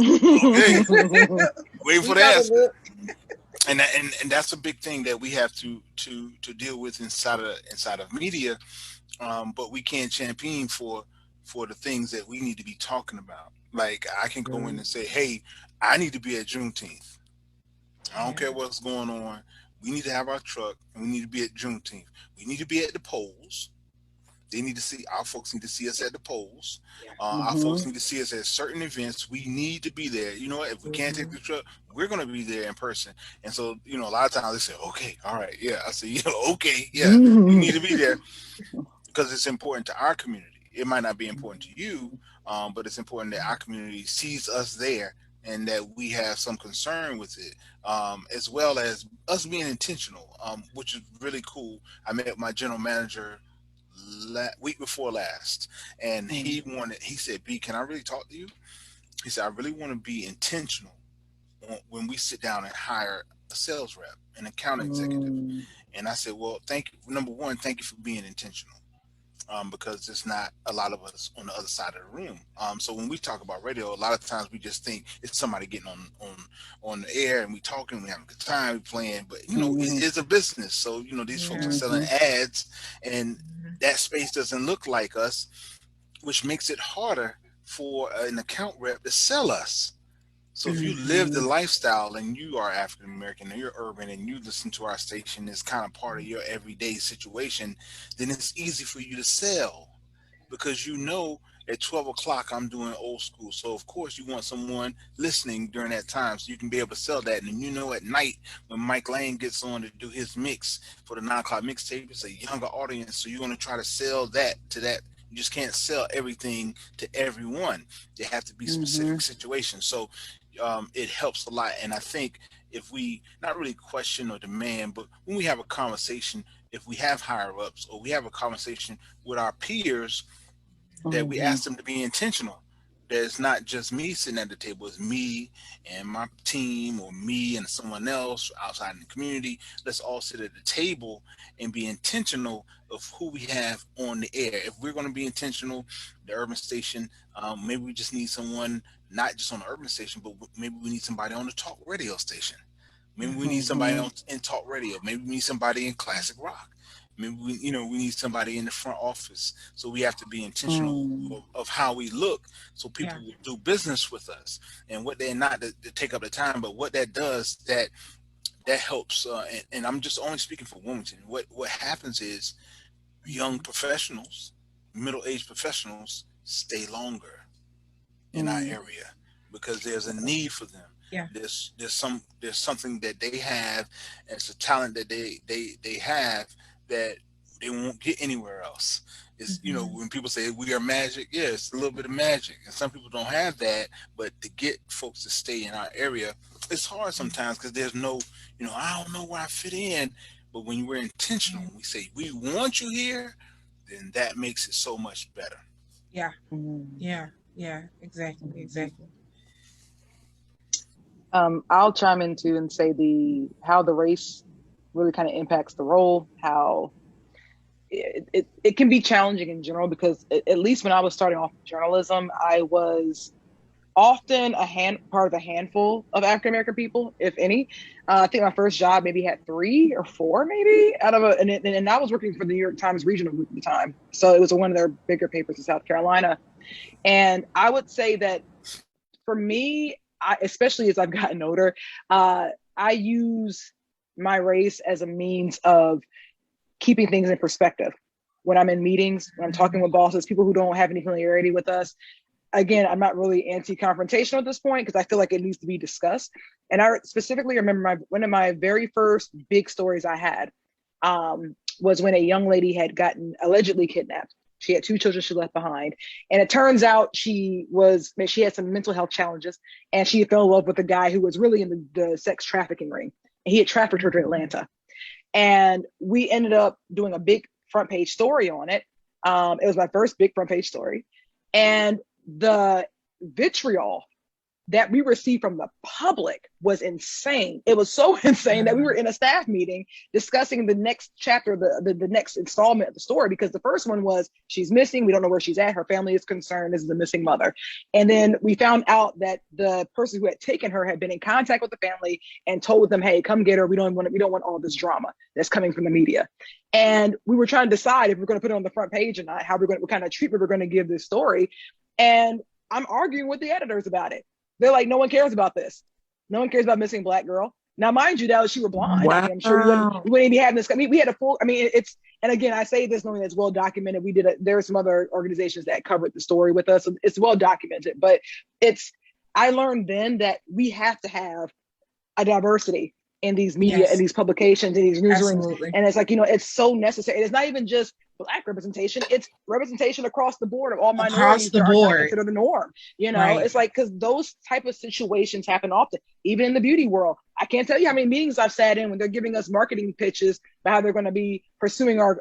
okay, wait for the answer. And that's a big thing that we have to deal with inside of media, but we can't champion for the things that we need to be talking about. Like I can go in and say, hey, I need to be at Juneteenth. I don't care what's going on. We need to have our truck, and we need to be at Juneteenth. We need to be at the polls. They need to see, our folks need to see us at the polls. Our folks need to see us at certain events. We need to be there. You know what? If we can't take the truck, we're going to be there in person. And so, you know, a lot of times they say, okay, all right, yeah. I say, okay, yeah, we need to be there because it's important to our community. It might not be important to you, but it's important that our community sees us there and that we have some concern with it, as well as us being intentional, which is really cool. I met my general manager week before last, and he said, B, can I really talk to you? He said, I really want to be intentional when we sit down and hire a sales rep, an account executive. And I said, well, thank you. Number one, thank you for being intentional. Because there's not a lot of us on the other side of the room. So when we talk about radio, a lot of times we just think it's somebody getting on the air and we talking, we having a good time, we playing, but you know, it is a business. So, you know, these folks are selling ads and that space doesn't look like us, which makes it harder for an account rep to sell us. So if you live the lifestyle and you are African American and you're urban and you listen to our station as kind of part of your everyday situation, then it's easy for you to sell because you know at 12 o'clock I'm doing old school. So of course you want someone listening during that time so you can be able to sell that. And you know at night when Mike Lane gets on to do his mix for the 9 o'clock mixtape, it's a younger audience. So you're going to try to sell that to that. You just can't sell everything to everyone. They have to be specific situations. So it helps a lot. And I think if we not really question or demand, but when we have a conversation, if we have higher ups or we have a conversation with our peers, that we ask them to be intentional. That it's not just me sitting at the table, it's me and my team or me and someone else outside in the community. Let's all sit at the table and be intentional of who we have on the air. If we're going to be intentional, the urban station, maybe we just need someone not just on the urban station, but maybe we need somebody on the talk radio station. Maybe we need somebody in talk radio. Maybe we need somebody in classic rock. Maybe we need somebody in the front office. So we have to be intentional of how we look, so people will do business with us. And what they're not to take up the time, but what that does, that helps. And I'm just only speaking for Wilmington. What happens is young professionals, middle-aged professionals, stay longer in our area because there's a need for them. Yeah. There's something that they have, and it's a talent that they have that they won't get anywhere else. It's you know, when people say we are magic, yeah, it's a little bit of magic, and some people don't have that. But to get folks to stay in our area, it's hard sometimes because there's no, you know, I don't know where I fit in. But when we're intentional, we say we want you here, then that makes it so much better. Yeah. Yeah, exactly. I'll chime in too and say how the race really kind of impacts the role, how it can be challenging in general, because at least when I was starting off in journalism, I was often part of a handful of African American people, if any. I think my first job maybe had 3 or 4 maybe out of and I was working for the New York Times regional group at the time. So it was one of their bigger papers in South Carolina. And I would say that for me, especially as I've gotten older, I use my race as a means of keeping things in perspective. When I'm in meetings, when I'm talking with bosses, people who don't have any familiarity with us, again, I'm not really anti-confrontational at this point because I feel like it needs to be discussed. And I specifically remember one of my very first big stories I had was when a young lady had gotten allegedly kidnapped. She had 2 children she left behind. And it turns out she had some mental health challenges, and she fell in love with a guy who was really in the sex trafficking ring. And he had trafficked her to Atlanta. And we ended up doing a big front page story on it. It was my first big front page story. And the vitriol that we received from the public was insane. It was so insane that we were in a staff meeting discussing the next chapter, the next installment of the story, because the first one was she's missing. We don't know where she's at. Her family is concerned. This is a missing mother. And then we found out that the person who had taken her had been in contact with the family and told them, hey, come get her. We don't want all this drama that's coming from the media. And we were trying to decide if we're going to put it on the front page or not, what kind of treatment we're going to give this story. And I'm arguing with the editors about it. They're like, no one cares about this. No one cares about missing Black girl. Now, mind you, that was, she were blind. Wow. I mean, I'm sure we wouldn't be having this. I mean, we had a full, I mean, it's, and again, I say this knowing it's well documented. There are some other organizations that covered the story with us. So it's well documented, but I learned then that we have to have a diversity in these media, in these publications, in these newsrooms. And it's like, it's so necessary. It's not even just Black representation, it's representation across the board of all minorities that are not considered the norm. It's like, because those type of situations happen often, even in the beauty world. I can't tell you how many meetings I've sat in when they're giving us marketing pitches about how they're going to be pursuing our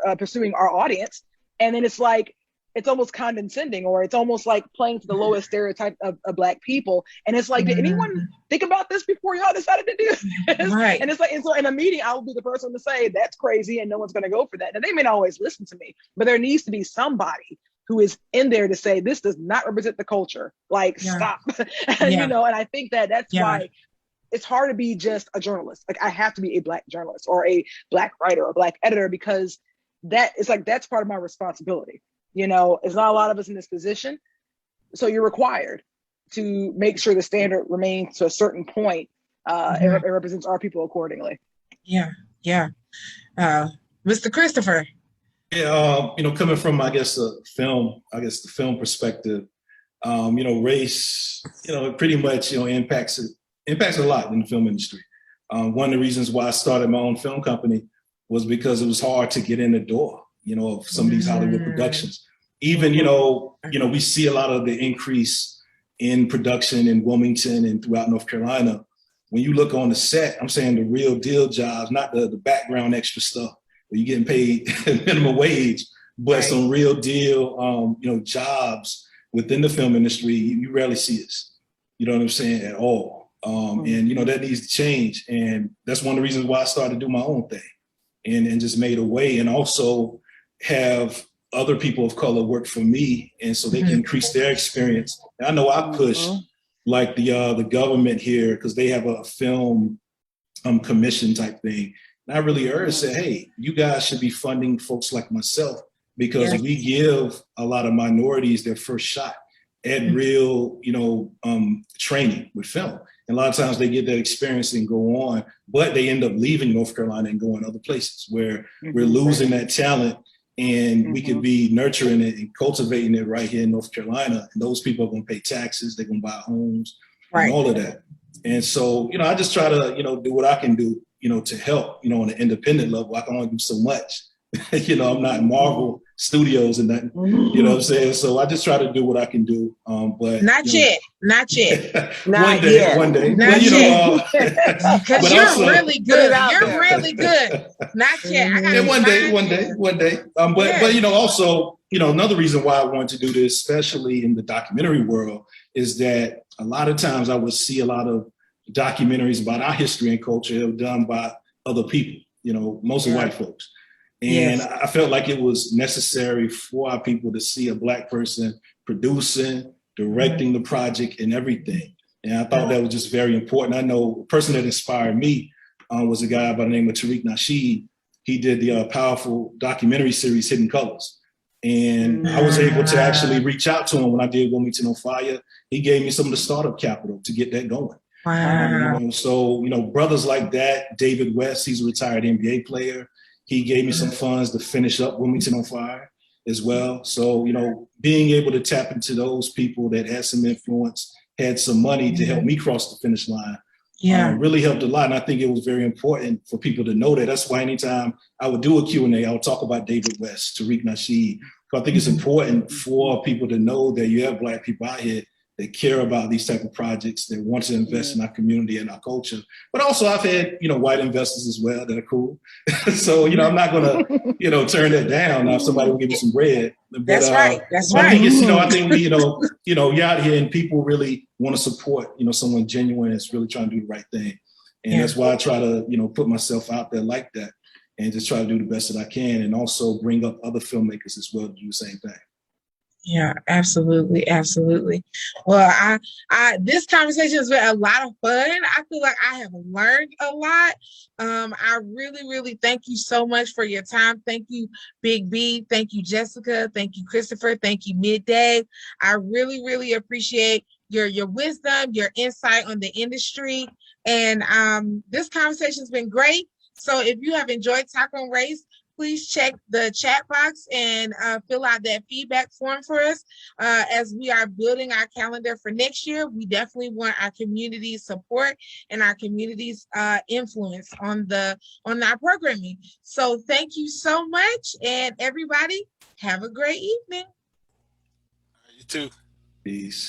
audience. And then it's like, it's almost condescending, or it's almost like playing to the lowest stereotype of Black people. And it's like, did anyone think about this before y'all decided to do this? Right. And it's like, and so in a meeting, I will be the person to say, that's crazy and no one's going to go for that. Now, they may not always listen to me, but there needs to be somebody who is in there to say, this does not represent the culture. Like, stop. And I think that's why it's hard to be just a journalist. Like, I have to be a Black journalist or a Black writer or Black editor, because that's part of my responsibility. It's not a lot of us in this position. So you're required to make sure the standard remains to a certain point. It represents our people accordingly. Yeah. Mr. Christopher. Yeah, coming from, the film perspective, race, pretty much, impacts a lot in the film industry. One of the reasons why I started my own film company was because it was hard to get in the door, of some of these Hollywood productions. Even, we see a lot of the increase in production in Wilmington and throughout North Carolina. When you look on the set, I'm saying the real deal jobs, not the background extra stuff where you're getting paid minimum wage, but some real deal, jobs within the film industry, you rarely see us. You know what I'm saying? At all. And, that needs to change. And that's one of the reasons why I started to do my own thing and just made a way, and also have other people of color work for me, and so they can increase their experience. And I know I push like the government here, because they have a film commission type thing. And I really urge, say, hey, you guys should be funding folks like myself, because we give a lot of minorities their first shot at real, training with film. And a lot of times they get that experience and go on, but they end up leaving North Carolina and going other places where we're losing that talent. And we could be nurturing it and cultivating it right here in North Carolina. And those people are going to pay taxes. They're going to buy homes and all of that. And so, I just try to, do what I can do, to help, on an independent level. I can only do so much. I'm not Marvel Studios and that, you know what I'm saying? So I just try to do what I can do. But not yet. One day. Not yet. Because you're really good. You're really good. Not yet. One day. But also, another reason why I wanted to do this, especially in the documentary world, is that a lot of times I would see a lot of documentaries about our history and culture done by other people, mostly white folks. And I felt like it was necessary for our people to see a Black person producing, directing the project and everything. And I thought that was just very important. I know a person that inspired me was a guy by the name of Tariq Nasheed. He did the powerful documentary series Hidden Colors. And I was able to actually reach out to him when I did Wilmington On Fire. He gave me some of the startup capital to get that going. Wow. So, brothers like that, David West, he's a retired NBA player. He gave me some funds to finish up Wilmington On Fire as well. So, being able to tap into those people that had some influence, had some money to help me cross the finish line, really helped a lot. And I think it was very important for people to know that. That's why anytime I would do a Q&A, I would talk about David West, Tariq Nasheed. So I think it's important for people to know that you have Black people out here they care about these type of projects. They want to invest in our community and our culture. But also I've had, white investors as well that are cool. So, I'm not going to, turn that down. Now, if somebody will give me some bread. But, That's right. That's right. I think it's, I think we, you're out here and people really want to support, someone genuine that's really trying to do the right thing. And that's why I try to, put myself out there like that and just try to do the best that I can, and also bring up other filmmakers as well to do the same thing. Yeah, absolutely. Absolutely. Well, I this conversation has been a lot of fun. I feel like I have learned a lot. I really, really thank you so much for your time. Thank you, Bigby. Thank you, Jessica. Thank you, Christopher. Thank you, Midday. I really, really appreciate your wisdom, your insight on the industry. And this conversation has been great. So if you have enjoyed Talk on Race, please check the chat box and fill out that feedback form for us. As we are building our calendar for next year, we definitely want our community's support and our community's influence on our programming. So thank you so much, and everybody have a great evening. You too. Peace.